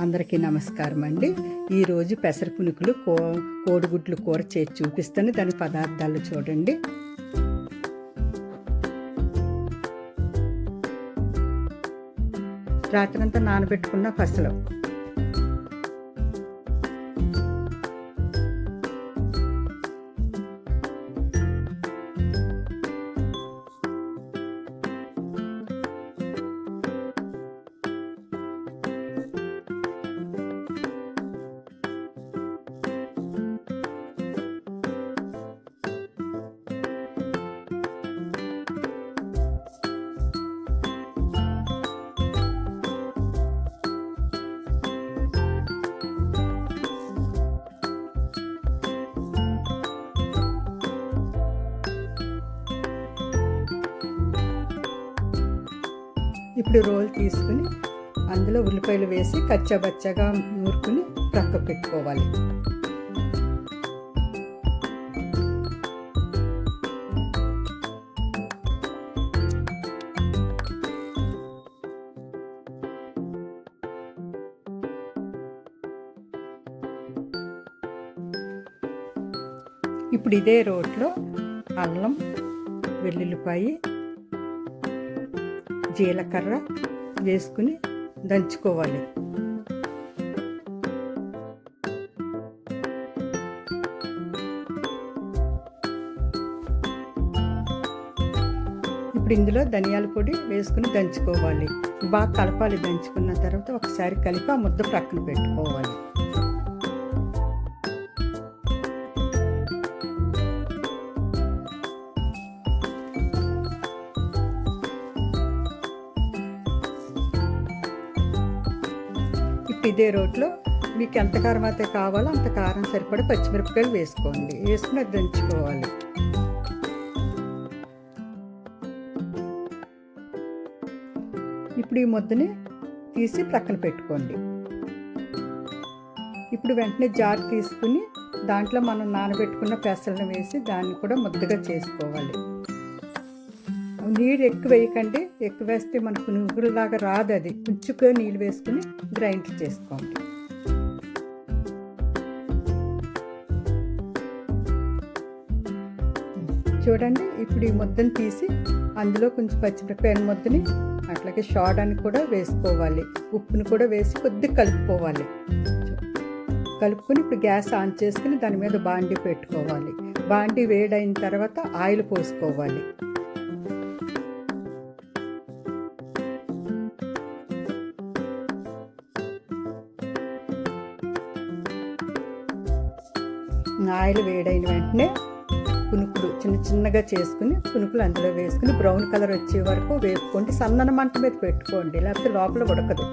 అందరికీ నమస్కారం అండి. ఈరోజు పెసర పునుకులు కోడిగుడ్లు కూర చేసి చూపిస్తాను. దాని పదార్థాలు చూడండి. రాత్రంతా నానబెట్టుకున్న పెసలు, ఇప్పుడు రోల్ తీసుకుని అందులో ఉల్లిపాయలు వేసి కచ్చాబచ్చాగా నూరుకుని ప్రక్క పెట్టుకోవాలి. ఇప్పుడు ఇదే రోట్లో అల్లం, వెల్లుల్లిపాయ, జీలకర్ర వేసుకుని దంచుకోవాలి. ఇప్పుడు ఇందులో ధనియాల పొడి వేసుకుని దంచుకోవాలి. బాగా కలపాలి. దంచుకున్న తర్వాత ఒకసారి కలిపి ఆ ముద్ద ప్రక్కన పెట్టుకోవాలి. ఇదే రోట్లో మీకు ఎంత కారం అయితే కావాలో అంత కారం సరిపడా పచ్చిమిరపకాయలు వేసుకోండి. వేసుకుని అది దంచుకోవాలి. ఇప్పుడు ఈ ముద్దని తీసి ప్రక్కన పెట్టుకోండి. ఇప్పుడు వెంటనే జార్ తీసుకుని దాంట్లో మనం నానబెట్టుకున్న పెసలను వేసి దాన్ని కూడా ముద్దగా చేసుకోవాలి. నీరు ఎక్కువ వేయకండి. ఎక్కువ వేస్తే మనకు నువ్వులాగా రాదు. అది కొంచెంగా నీళ్ళు వేసుకుని గ్రైండ్ చేసుకోండి. చూడండి. ఇప్పుడు ఈ ముద్దను తీసి అందులో కొంచెం పచ్చిమిరపకాయ ముద్దని అట్లాగే సోడాని కూడా వేసుకోవాలి. ఉప్పుని కూడా వేసి కొద్దిగా కలుపుకోవాలి. కలుపుకొని ఇప్పుడు గ్యాస్ ఆన్ చేసుకుని దాని మీద బాండీ పెట్టుకోవాలి. బాండీ వేడైన తర్వాత ఆయిల్ పోసుకోవాలి. ఆయిల్ వేడైన వెంటనే పునుకులు చిన్నగా చేసుకుని పునుకులు అందులో వేసుకుని బ్రౌన్ కలర్ వచ్చే వరకు వేపుకోండి. సన్నన మంట మీద పెట్టుకోండి, లేకపోతే లోపల ఉడకదు.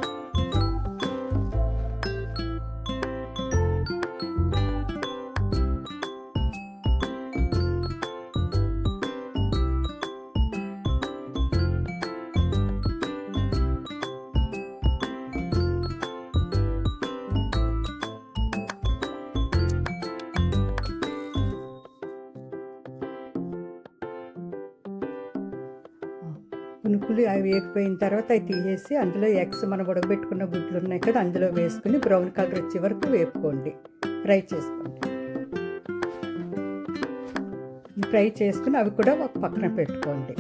పునుకులు అవి వేగిపోయిన తర్వాత అవి తీసేసి అందులో ఎగ్స్ మనం ఉడకబెట్టుకున్న గుడ్లు ఉన్నాయి కదా అందులో వేసుకుని బ్రౌన్ కలర్ వచ్చే వరకు వేపుకోండి. ఫ్రై చేసుకోండి. ఫ్రై చేసుకుని అవి కూడా ఒక పక్కన పెట్టుకోండి.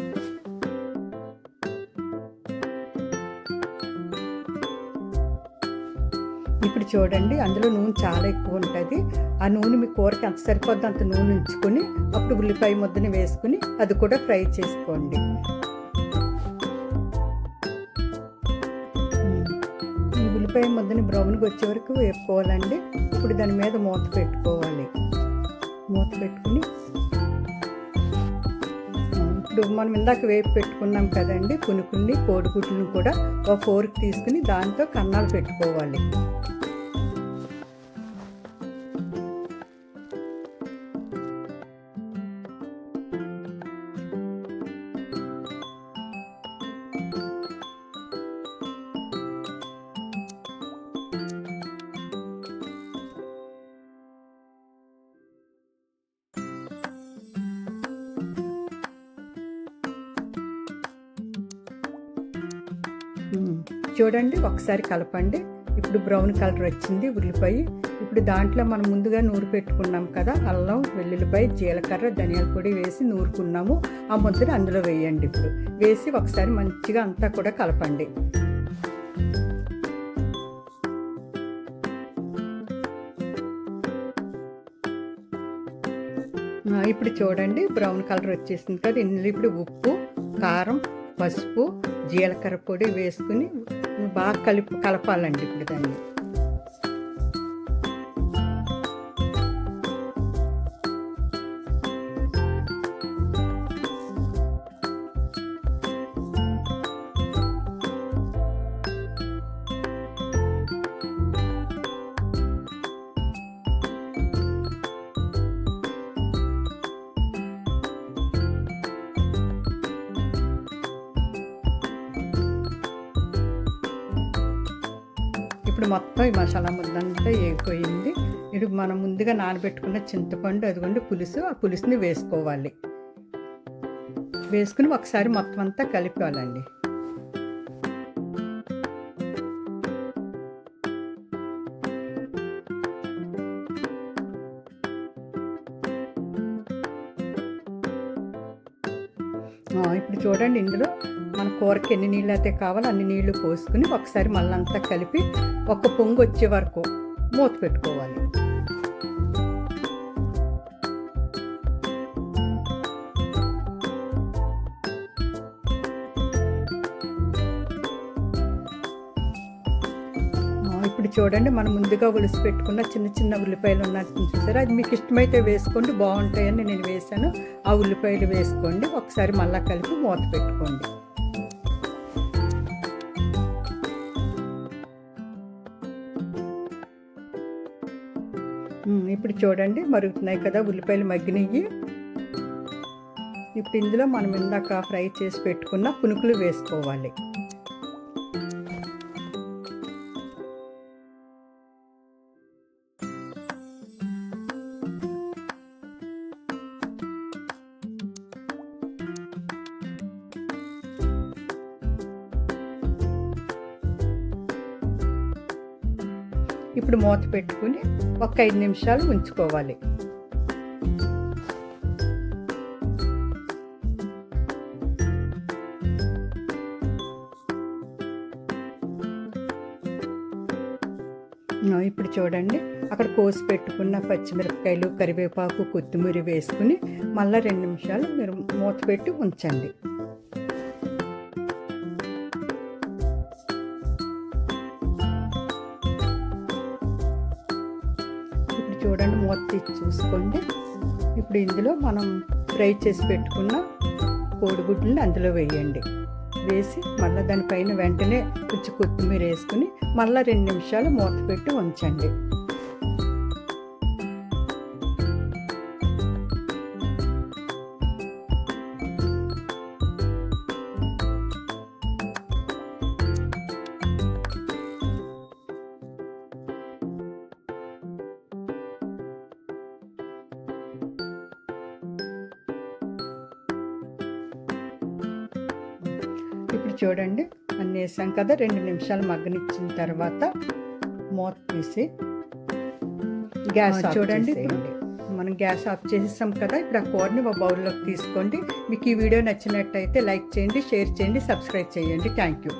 ఇప్పుడు చూడండి, అందులో నూనె చాలా ఎక్కువ ఉంటుంది. ఆ నూనె మీ కూరకి ఎంత సరిపోద్దో అంత నూనె ఉంచుకొని అప్పుడు ఉల్లిపాయ ముద్దని వేసుకుని అది కూడా ఫ్రై చేసుకోండి. ఉల్లిపాయ ముద్దని బ్రౌన్గా వచ్చే వరకు వేపుకోవాలండి. ఇప్పుడు దాని మీద మూత పెట్టుకోవాలి. మూత పెట్టుకుని ఇప్పుడు మనం ఇందాక వేపు పెట్టుకున్నాం కదండి పునుకుల్ని, కోడిగుడ్లను కూడా ఒక ఫోర్క్ తీసుకుని దాంతో కన్నాలు పెట్టుకోవాలి. చూడండి, ఒకసారి కలపండి. ఇప్పుడు బ్రౌన్ కలర్ వచ్చింది ఉల్లిపాయ. ఇప్పుడు దాంట్లో మనం ముందుగా నూరు పెట్టుకున్నాం కదా, అల్లం, వెల్లుల్లిపాయ, జీలకర్ర, ధనియాల పొడి వేసి నూరుకున్నాము. ఆ ముద్దని అందులో వేయండి. ఇప్పుడు వేసి ఒకసారి మంచిగా అంతా కూడా కలపండి. ఇప్పుడు చూడండి బ్రౌన్ కలర్ వచ్చేసింది కదా. ఇందులో ఇప్పుడు ఉప్పు, కారం, పసుపు, జీలకర్ర పొడి వేసుకుని బాగా కలపాలండి ఇప్పుడు దాన్ని. ఇప్పుడు మొత్తం ఈ మసాలా ముద్దంతా వేగిపోయింది. ఇప్పుడు మనం ముందుగా నానబెట్టుకున్న చింతపండు, అదిగోండి పులుసు, ఆ పులుసుని వేసుకోవాలి. వేసుకుని ఒకసారి మొత్తం అంతా కలిపాలండి. ఇప్పుడు చూడండి, ఇందులో మన కూరకి ఎన్ని నీళ్ళు అయితే కావాలో అన్ని నీళ్లు పోసుకుని ఒకసారి మళ్ళీ అంతా కలిపి ఒక పొంగు వచ్చే వరకు మూత పెట్టుకోవాలి. ఇప్పుడు చూడండి, మనం ముందుగా ఒలిసి పెట్టుకున్న చిన్న చిన్న ఉల్లిపాయలు ఉన్నట్టు చూసారా, అది మీకు ఇష్టమైతే వేసుకోండి, బాగుంటాయని నేను వేసాను. ఆ ఉల్లిపాయలు వేసుకోండి, ఒకసారి మళ్ళీ కలిపి మూత పెట్టుకోండి. ఇప్పుడు చూడండి మరుగుతున్నాయి కదా, ఉల్లిపాయలు మగ్గినవి. ఇప్పుడు ఇందులో మనం ఇందాక ఫ్రై చేసి పెట్టుకున్న పునుకులు వేసుకోవాలి. ఇప్పుడు మూత పెట్టుకుని ఒక 5 నిమిషాలు ఉంచుకోవాలి. ఇప్పుడు చూడండి, అక్కడ కోసి పెట్టుకున్న పచ్చిమిరపకాయలు, కరివేపాకు, కొత్తిమీర వేసుకుని మళ్ళీ 2 నిమిషాలు మీరు మూత పెట్టి ఉంచండి. చూడండి, మూత తీసి చూసుకోండి. ఇప్పుడు ఇందులో మనం ఫ్రై చేసి పెట్టుకున్న కోడిగుడ్లని అందులో వేయండి. వేసి మళ్ళీ దానిపైన వెంటనే కొంచెం కొత్తిమీర వేసుకుని మళ్ళీ 2 నిమిషాలు మూత పెట్టి ఉంచండి. ఇప్పుడు చూడండి, అన్నీ వేసాం కదా, 2 నిమిషాలు మగ్గనిచ్చిన తర్వాత మూత తీసి గ్యాస్ చూడండి. మనం గ్యాస్ ఆఫ్ చేసేసాం కదా. ఇప్పుడు ఆ కూరని ఒక బౌల్లోకి తీసుకోండి. మీకు ఈ వీడియో నచ్చినట్టయితే లైక్ చేయండి, షేర్ చేయండి, సబ్స్క్రైబ్ చేయండి. Thank you.